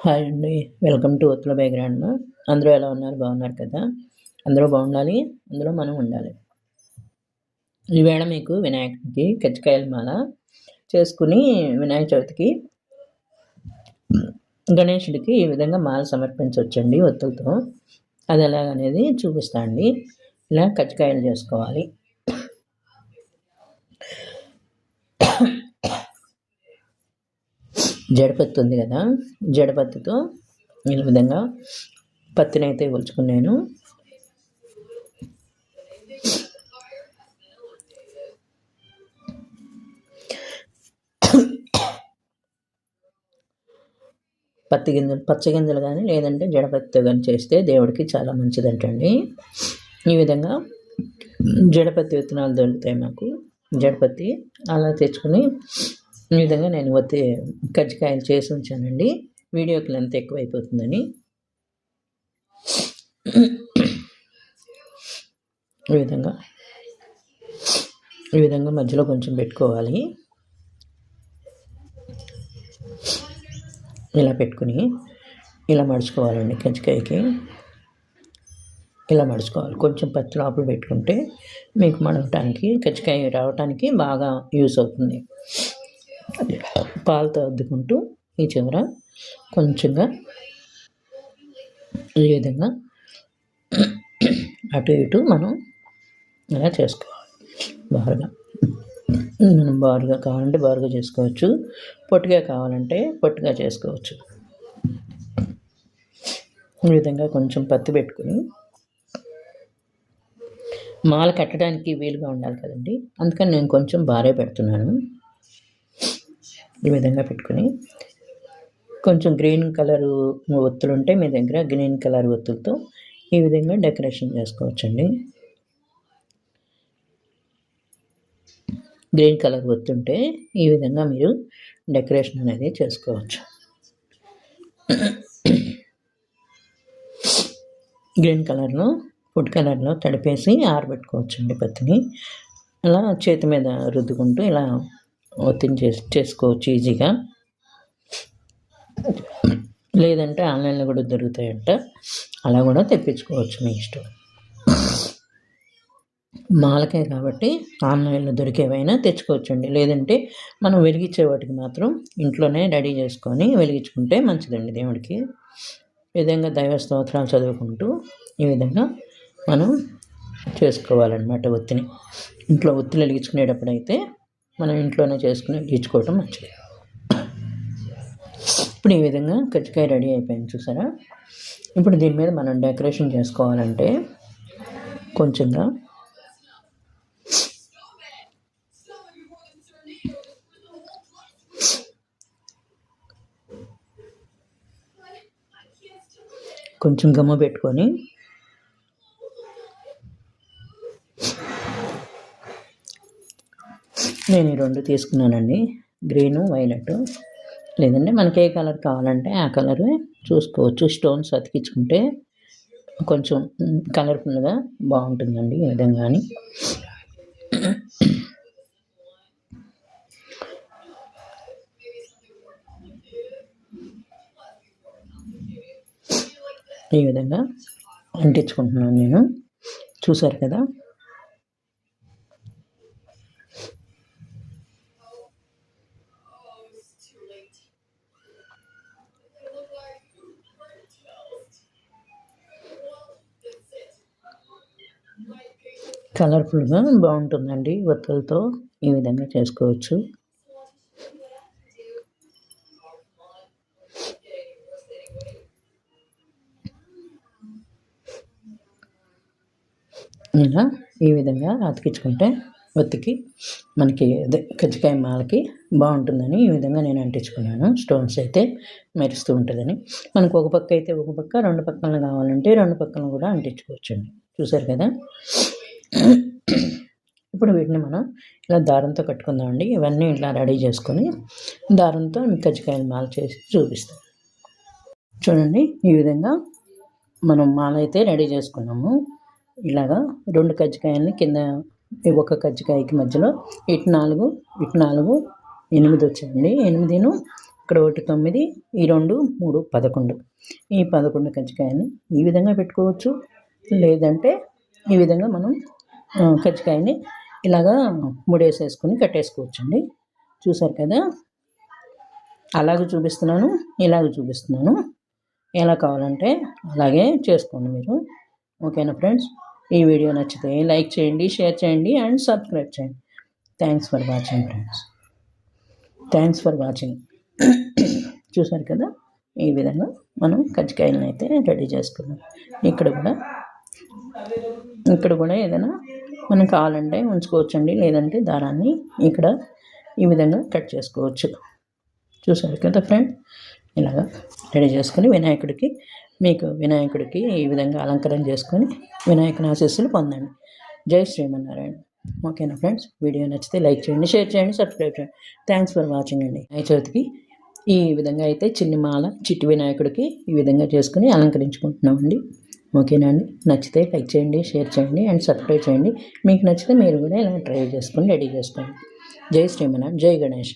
Hi అండి. Welcome to ఒత్తుల by grandma. అందరూ ఎలా ఉన్నారు? బాగున్నారు కదా! అందరూ బాగుండాలి. అందులో మనం ఉండాలి. ఈవేళ మీకు వినాయకుడికి కజ్జికాయల మాల చేసుకొని వినాయక చవితికి గణేశుడికి ఈ విధంగా మాల సమర్పించవచ్చండి ఒత్తులతో. అది ఎలాగనేది చూపిస్తా అండి. ఇలా కజ్జికాయలు చేసుకోవాలి. జడపత్తి ఉంది కదా, జడపత్తితో ఈ విధంగా పత్తినైతే ఒలుచుకున్నాను. పచ్చగింజలు కానీ లేదంటే జడపత్తితో కానీ చేస్తే దేవుడికి చాలా మంచిదంటండి. ఈ విధంగా జడపత్తి విత్తనాలు దొరుకుతాయి మాకు. జడపత్తి అలా తెచ్చుకొని ఈ విధంగా నేను కజ్జికాయలు చేసి ఉంచానండి. వీడియోకి లెంత్ ఎక్కువైపోతుందని ఈ విధంగా మధ్యలో కొంచెం పెట్టుకోవాలి. ఇలా పెట్టుకుని ఇలా మడుచుకోవాలండి. కజ్జికాయకి ఇలా మడుచుకోవాలి. కొంచెం పత్తి లోపల పెట్టుకుంటే మీకు మడగటానికి కజ్జికాయ రావటానికి బాగా యూస్ అవుతుంది. పాలతో అద్దుకుంటూ ఈ చివర కొంచెంగా ఈ విధంగా అటు ఇటు మనం ఇలా చేసుకోవాలి. మనం బారుగా కావాలంటే బారుగా చేసుకోవచ్చు, పొట్టిగా కావాలంటే పొట్టిగా చేసుకోవచ్చు. ఈ విధంగా కొంచెం పత్తి పెట్టుకుని మాల కట్టడానికి వీలుగా ఉండాలి కదండి, అందుకని నేను కొంచెం బారే పెడుతున్నాను. ఈ విధంగా పెట్టుకుని కొంచెం గ్రీన్ కలరు ఒత్తులు ఉంటే మీ దగ్గర గ్రీన్ కలర్ ఒత్తులతో ఈ విధంగా డెకరేషన్ చేసుకోవచ్చండి. గ్రీన్ కలర్ ఒత్తుంటే ఈ విధంగా మీరు డెకరేషన్ అనేది చేసుకోవచ్చు. గ్రీన్ కలర్లో ఫుడ్ కలర్లో తడిపేసి ఆరబెట్టుకోవచ్చండి పత్తిని. అలా చేతి మీద రుద్దుకుంటూ ఇలా ఒత్తిని చేసుకోవచ్చు ఈజీగా. లేదంటే ఆన్లైన్లో కూడా దొరుకుతాయంట, అలా కూడా తెప్పించుకోవచ్చు మీ ఇష్టం. మాలకే కాబట్టి ఆన్లైన్లో దొరికేవైనా తెచ్చుకోవచ్చండి. లేదంటే మనం వెలిగించే వాటికి మాత్రం ఇంట్లోనే రెడీ చేసుకొని వెలిగించుకుంటే మంచిదండి దేవుడికి. ఈ విధంగా దైవ స్తోత్రాలు చదువుకుంటూ ఈ విధంగా మనం చేసుకోవాలన్నమాట. ఒత్తిని ఇంట్లో ఒత్తులు వెలిగించుకునేటప్పుడు అయితే మనం ఇంట్లోనే వెలిగించుకోవటం మంచిది. ఇప్పుడు ఈ విధంగా కజ్జికాయ రెడీ అయిపోయింది చూసారా. ఇప్పుడు దీని మీద మనం డెకరేషన్ చేసుకోవాలంటే కొంచెంగా కొంచెం గమ్మ పెట్టుకొని నేను ఈ రెండు తీసుకున్నానండి, గ్రీను వైలెట్. లేదంటే మనకి ఏ కలర్ కావాలంటే ఆ కలర్ చూసుకోవచ్చు. స్టోన్స్ అతికించుకుంటే కొంచెం కలర్ఫుల్గా బాగుంటుందండి ఈ విధంగా. ఈ విధంగా అంటించుకుంటున్నాను నేను, చూసారు కదా. కలర్ఫుల్గా బాగుంటుందండి. ఒత్తులతో ఈ విధంగా చేసుకోవచ్చు. ఇలా ఈ విధంగా అతికించుకుంటే ఒత్తికి మనకి కజ్జికాయ మాలకి బాగుంటుందని ఈ విధంగా నేను అంటించుకున్నాను. స్టోన్స్ అయితే మెరుస్తూ ఉంటుందని. మనకు ఒక పక్క అయితే ఒక పక్క, రెండు పక్కన కావాలంటే రెండు పక్కన కూడా అంటించుకోవచ్చండి. చూసారు కదా. ఇప్పుడు వీటిని మనం ఇలా దారంతో కట్టుకుందామండి. ఇవన్నీ ఇట్లా రెడీ చేసుకొని దారంతో కజ్జికాయలు మాల చేసి చూపిస్తాం. చూడండి, ఈ విధంగా మనం మాల అయితే రెడీ చేసుకున్నాము. ఇలాగా రెండు కజ్జికాయలని కింద ఒక కజ్జికాయకి మధ్యలో ఇటు 4 8 వచ్చాయండి. 8 ఇక్కడ ఒకటి 9, ఈ 2, 3, 11. ఈ 11 కజ్జికాయని ఈ విధంగా పెట్టుకోవచ్చు, లేదంటే ఈ విధంగా మనం కజ్జికాయని ఇలాగా ముడేసేసుకొని కట్టేసుకోవచ్చండి. చూసారు కదా, అలాగే చూపిస్తున్నాను, ఇలాగే చూపిస్తున్నాను. ఎలా కావాలంటే అలాగే చేసుకోండి మీరు. ఓకేనా ఫ్రెండ్స్? ఈ వీడియో నచ్చితే లైక్ చేయండి, షేర్ చేయండి అండ్ సబ్స్క్రైబ్ చేయండి. Thanks for watching friends. Thanks for watching. చూసారు కదా, ఈ విధంగా మనం కజ్జికాయలను అయితే రెడీ చేసుకున్నాం. ఇక్కడ కూడా ఏదైనా మనం కావాలంటే ఉంచుకోవచ్చండి, లేదంటే దారాన్ని ఇక్కడ ఈ విధంగా కట్ చేసుకోవచ్చు. చూసారు కదా ఫ్రెండ్, ఇలాగా రెడీ చేసుకొని వినాయకుడికి ఈ విధంగా అలంకరణ చేసుకొని వినాయకుని ఆశీస్సులు పొందండి. జై శ్రీమన్నారాయణ. ఓకేనా ఫ్రెండ్స్? వీడియో నచ్చితే లైక్ చేయండి, షేర్ చేయండి, సబ్స్క్రైబ్ చేయండి. థ్యాంక్స్ ఫర్ వాచింగ్ అండి. వినాయక చవితికి ఈ విధంగా అయితే చిట్టి వినాయకుడికి ఈ విధంగా చేసుకుని అలంకరించుకుంటున్నామండి. ఓకేనా అండి? నచ్చితే లైక్ చేయండి, షేర్ చేయండి అండ్ సబ్స్క్రైబ్ చేయండి. మీకు నచ్చితే మీరు కూడా ఇలా ట్రై చేసుకొని రెడీ చేసుకోండి. జై శ్రీమన్నారాయణ, జై గణేష్.